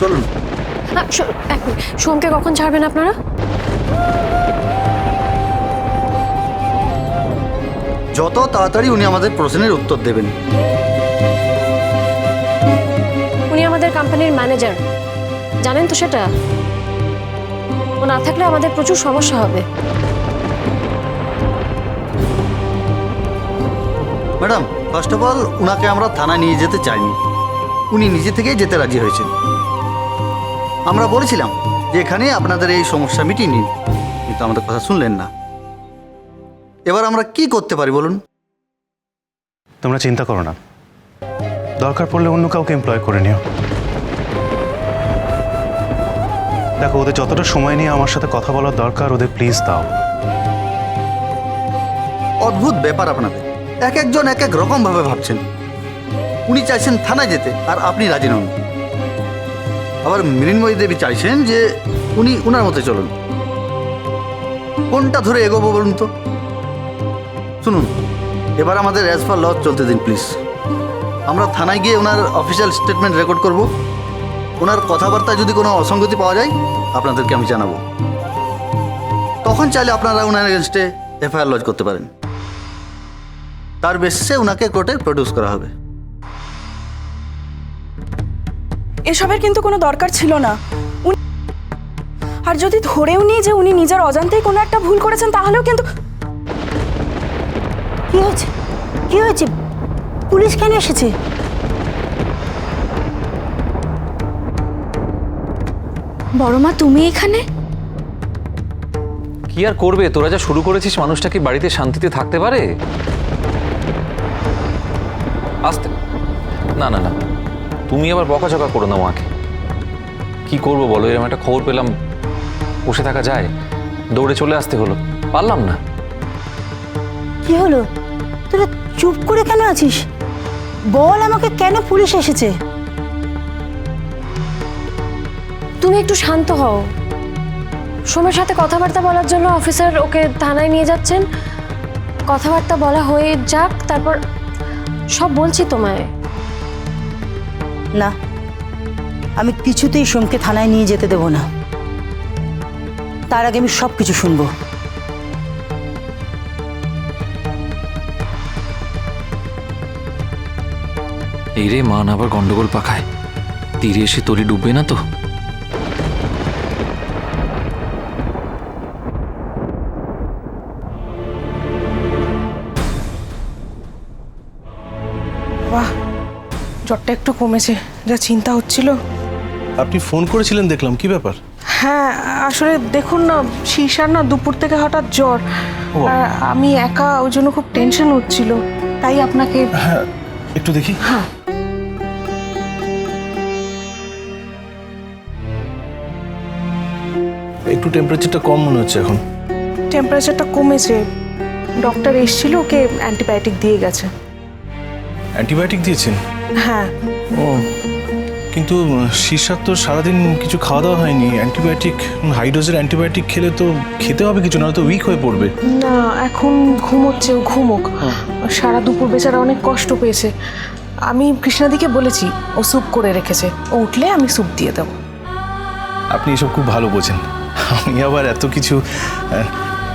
চলুন। এক মিনিট, সোমকে কখন ছাড়বেন আপনারা? যত তাড়াতাড়ি উনি আমাদের প্রশ্নের উত্তর দেবেন। উনি আমাদের কোম্পানির ম্যানেজার, জানেন তো সেটা। ও না থাকলে আমাদের প্রচুর সমস্যা হবে। ম্যাডাম, ফার্স্ট অফ অল উনাকে আমরা থানায় নিয়ে যেতে চাইনি, উনি নিজে থেকেই যেতে রাজি হয়েছেন। আমরা বলেছিলাম যে এখানে আপনাদের এই সমস্যা মিটিয়ে নিন, কিন্তু আমাদের কথা শুনলেন না। এবার আমরা কি করতে পারি বলুন? তোমরা চিন্তা করো না, দরকার পড়লে অন্য কাউকে এমপ্লয় করে নিও। দেখো, ওদের যতটা সময় নিয়ে আমার সাথে কথা বলার দরকার ওদের প্লিজ দাও। অদ্ভুত ব্যাপার আপনাদের, এক একজন এক এক রকম ভাবে ভাবছেন। উনি চাইছেন থানায় যেতে আর আপনি রাজি নন। আবার মৃন্ময়ী দেবী চাইছেন যে উনি উনার মতে চলুন। কোনটা ধরে এগোবো বলুন তো? শুনুন, এবার আমাদের অ্যাজ পার ল চলতে দিন প্লিজ। আমরা থানায় গিয়ে ওনার অফিসিয়াল স্টেটমেন্ট রেকর্ড করব। ওনার কথাবার্তায় যদি কোনো অসঙ্গতি পাওয়া যায় আপনাদেরকে আমি জানাবো। তখন চাইলে আপনারা ওনার এগেনস্টে এফআইআর লজ করতে পারেন। তার বেসিসে ওনাকে কোর্টে প্রডিউস করা হবে। এসবের কিন্তু কোনো দরকার ছিল না। আর যদি ধরেও নিই যে উনি নিজের অজান্তেই কোনো একটা ভুল করেছেন, তাহলেও কিন্তু কি হয়েছে? কি হয়েছে? পুলিশ কেন এসেছে? বড় মা, তুমি এখানে? কি আর করবে, তোরা যা শুরু করেছিস, মানুষটা কি বাড়িতে শান্তিতে থাকতে পারে? আসতে না না না, তুমি আবার বকাঝকা করো না মাকে। কি করবো বলো, এরকম একটা খবর পেলাম, বসে থাকা যায়? দৌড়ে চলে আসতে হলো, পারলাম না। কি হলো? তোরা চুপ করে কেন আছিস? বল আমাকে, কেন পুলিশ এসেছে? তুমি একটু শান্ত হও। সোমের সাথে কথাবার্তা বলার জন্য অফিসার ওকে থানায় নিয়ে যাচ্ছেন। কথাবার্তা বলা হয়ে যাক, তারপর সব বলছি তোমায়। না, আমি কিছুতেই সোমকে থানায় নিয়ে যেতে দেব না। তার আগে আমি সব কিছু শুনবো। এই রে, মান আবার গন্ডগোল পাকায়। তীরে এসে তরি ডুববে না তো? বাহ, জ্বরটা একটু কমেছে, যা চিন্তা হচ্ছিল। আপনি ফোন করেছিলেন দেখলাম, কি ব্যাপার? হ্যাঁ, আসলে দেখুন না, শীর্ষার না দুপুর থেকে হঠাৎ জ্বর। আর আমি একা, ওই জন্য খুব টেনশন হচ্ছিল, তাই আপনাকে। হ্যাঁ, একটু দেখি। হ্যাঁ, একটু টেম্পারেচারটা কম মনে হচ্ছে এখন। টেম্পারেচারটা কমেছে। ডক্টর এসেছিল, ওকে অ্যান্টিবায়োটিক দিয়ে গেছে। অ্যান্টিবায়োটিক দিয়েছেন? হ্যাঁ। ও, কিন্তু শীর্ষার তো সারাদিন কিছু খাওয়া দাওয়া হয়নি। অ্যান্টিবায়োটিক, হাই ডোজের অ্যান্টিবায়োটিক খেলে তো খেতে হবে কিছু, না তো উইক হয়ে পড়বে। না, এখন ঘুমোচ্ছে, ও ঘুমোক। সারা দুপুর বেচারা অনেক কষ্ট পেয়েছে। আমি কৃষ্ণাদিকে বলেছি, ও স্যুপ করে রেখেছে, ও উঠলে আমি স্যুপ দিয়ে দেবো। আপনি এসব খুব ভালো বোঝেন, আমি আবার এত কিছু।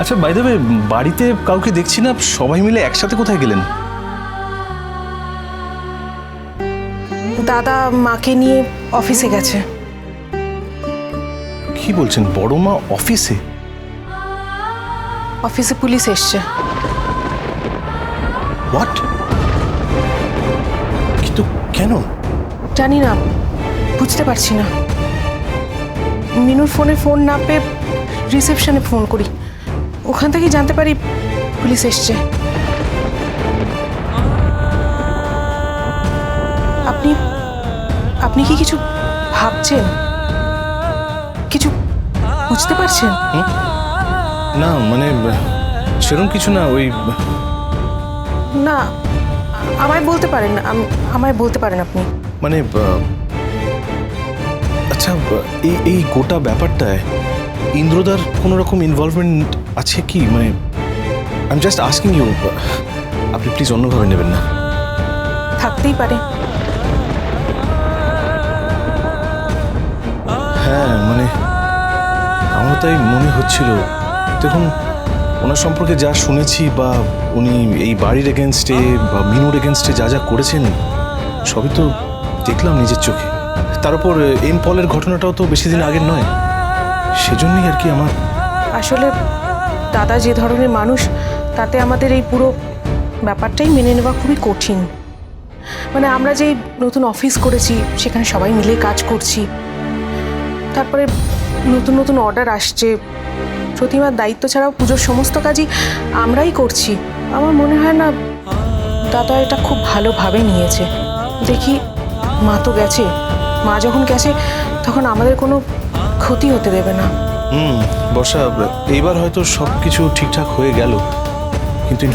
আচ্ছা, বাই দ্য ওয়ে, বাড়িতে কাউকে দেখছি না, সবাই মিলে একসাথে কোথায় গেলেন? দাদা মাকে নিয়ে অফিসে গেছে। কি বলছেন, বড় মা অফিসে? অফিসে পুলিশ এসছে। হোয়াট? কিন্তু কেন? জানি না, বুঝতে পারছি না। মিনুর ফোনে ফোন না পেয়ে রিসেপশনে ফোন করি, ওখান থেকেই জানতে পারি পুলিশ এসছে। আপনি আপনি কি কিছু ভাবছেন? কিছু বুঝতে পারছেন? না, মানে সেরকম কিছু না। ওই না, আমায় বলতে পারেন, আমায় বলতে পারেন আপনি। মানে আচ্ছা, এই গোটা ব্যাপারটায় ইন্দ্রদার কোনো রকম ইনভলভমেন্ট আছে কি? মানে I am just asking you, আপনি প্লিজ অন্যভাবে নেবেন না। থাকতেই পারে। তাই মনে হচ্ছিল। দেখুন, ওনার সম্পর্কে যা শুনেছি বা উনি এই বাড়ির এগেনস্টে বা মিনুর এগেনস্টে যা যা করেছেন সবই তো দেখলাম নিজের চোখে। তার উপর এম পলের ঘটনাটাও তো বেশি দিন আগের নয়, সেজন্যই আর কি আমার। আসলে দাদা যে ধরনের মানুষ, তাতে আমাদের এই পুরো ব্যাপারটাই মেনে নেওয়া খুবই কঠিন। মানে আমরা যেই নতুন অফিস করেছি, সেখানে সবাই মিলে কাজ করছি, তারপরে নতুন নতুন অর্ডার আসছে, প্রতিমার দায়িত্ব ছাড়াও পুজোর সমস্ত কাজই আমরাই করছি। আমার মনে হয় না দাদা এটা খুব ভালোভাবে নিয়েছে। দেখি, মা তো গেছে, মা যখন গেছে তখন আমাদের কোনো ক্ষতি হতে দেবে না। বর্ষা, এইবার হয়তো সব কিছু ঠিকঠাক হয়ে গেল, কিন্তু ইন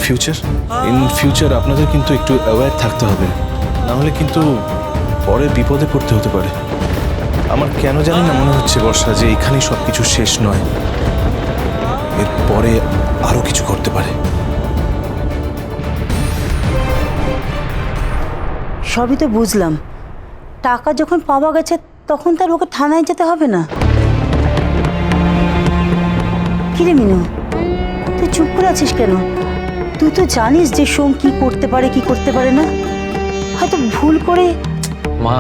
ফিউচার আপনাদের কিন্তু একটু অ্যাওয়্যার থাকতে হবে, না হলে কিন্তু পরে বিপদে পড়তে হতে পারে। আমার কেন জানি না মনে হচ্ছে বর্ষা যে এখানেই সব কিছু শেষ নয়, এরপরে আরো কিছু করতে পারে। সবই তো বুঝলাম, টাকা যখন পাওয়া গেছে তখন তার ওকে থানায় যেতে হবে না। কিরে মিনু, তুই চুপ করে আছিস কেন? তুই তো জানিস যে সোম কি করতে পারে কি করতে পারে না। হয়তো ভুল করে। মা,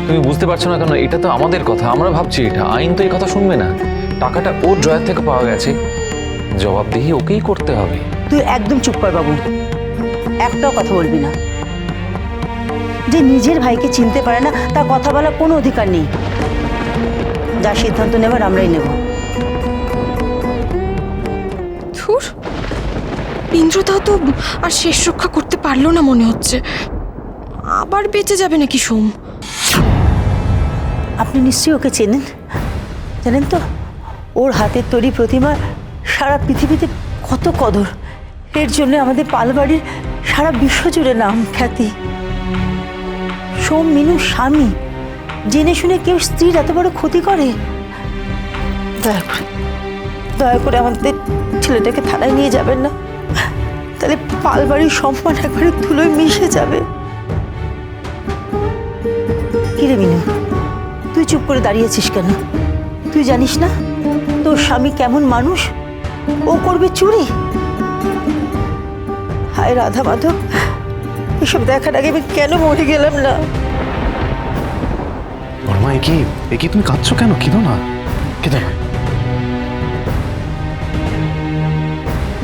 তুমি বুঝতে পারছো না কেন? এটা তো আমাদের কথা, আমরা ভাবছি এটা, আইন তো এই কথা শুনবে না। টাকাটা ওর ড্রয়ার থেকে পাওয়া গেছে, জবাবদিহি ওকেই করতে হবে। তুই একদম চুপ কর বাবু, একটাও কথা বলবি না। যে নিজের ভাইকে চিনতে পারে না তার কথা বলার কোনো অধিকার নেই। যা সিদ্ধান্ত নেবার আমরাই নেব। ধুর, ইন্দ্রদাও তো আর শেষ রক্ষা করতে পারলো না মনে হচ্ছে। আবার বেঁচে যাবে নাকি সোম? আপনি নিশ্চয়ই ওকে চেনেন, জানেন তো ওর হাতের তৈরি প্রতিমা সারা পৃথিবীতে কত কদর। এর জন্য আমাদের পালবাড়ির সারা বিশ্ব জুড়ে নাম খ্যাতি। সোম মিনুর স্বামী, জেনে শুনে কেউ স্ত্রীর এত বড় ক্ষতি করে? দয়া করে আমাদের ছেলেটাকে থানায় নিয়ে যাবেন না, তাহলে পালবাড়ির সম্মান একবারে ধুলোয় মিশে যাবে। কিরে মিনু, তুই চুপ করে দাঁড়িয়েছিস কেন? তুই জানিস না তোর স্বামী কেমন মানুষ? ও করবে চুরি? হায় রাধা মাধব, এসব দেখার আগে আমি কেন মরে গেলাম না? বড়মা, একি তুমি কাঁদছো কেন? কেঁদো না, কেঁদো না।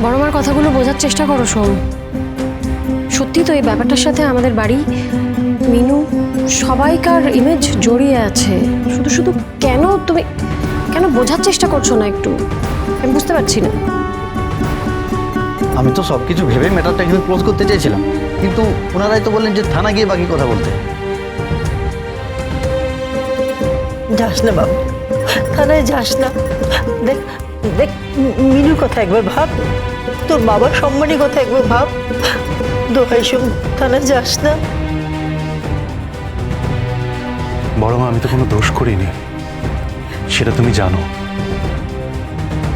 বড় মার কথাগুলো বোঝার চেষ্টা করো সোম। সত্যি তো এই ব্যাপারটার সাথে আমাদের বাড়ি, মিনু, সবাইকার ইমেজ জড়িয়ে আছে। শুধু শুধু তুমি কেন বোঝার চেষ্টা করছো না একটু? আমি বুঝতে পারছি না। আমি তো সব কিছু ভেবে ম্যাটারটা এখানে ক্লোজ করতে চাইছিলাম, কিন্তু ওনারাই তো বললেন যে থানা গিয়ে বাকি কথা বলতে। যাস না বাবু, থানায় যাস না। দেখ দেখ, মিনুর কথা একবার ভাব, তোর বাবার সম্মানের কথা একবার ভাব। দোহাই সোম, থানায় যাস না। বড়মা, আমি তো কোনো দোষ করিনি, সেটা তুমি জানো।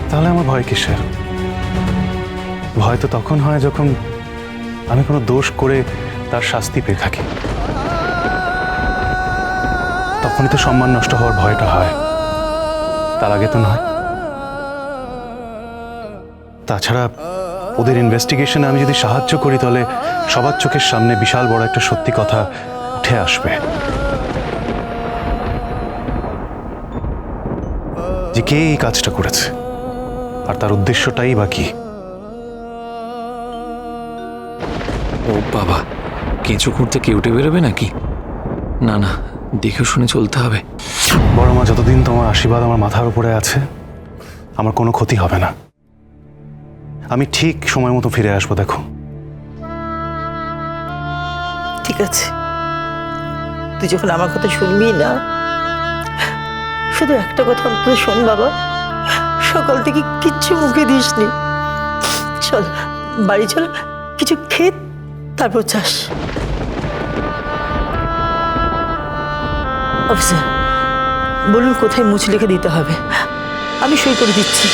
তাহলে আমার ভয় কিসের? ভয় তো তখন হয় যখন আমি কোনো দোষ করে তার শাস্তি পেয়ে থাকি, তখনই তো সম্মান নষ্ট হওয়ার ভয়টা হয়, তার আগে তো নয়। তাছাড়া ওদের ইনভেস্টিগেশনে আমি যদি সাহায্য করি, তাহলে সবার চোখের সামনে বিশাল বড় একটা সত্যি কথা উঠে আসবে, যে কে এই কাজটা করেছে আর তার উদ্দেশ্যটাই বা কি। ও বাবা, কেঁচো খুঁড়তে কেউ উঠে বেরোবে নাকি? না না, দেখে শুনে চলতে হবে। বড় মা, যতদিন তোমার আশীর্বাদ আমার মাথার উপরে আছে, আমার কোনো ক্ষতি হবে না। আমি ঠিক সময় মতো ফিরে আসবো, দেখো। ঠিক আছে, তুই যখন আমার কথা শুনবি না, শুধু একটা কথা অন্তত শোন বাবা, সকাল থেকে কিচ্ছু মুখে দিসনি। চল বাড়ি চল, কিছু খেয়ে তারপর চাস। অফিসার বলুন কোথায় মুছ লিখে দিতে হবে, আমি সই করে দিচ্ছি।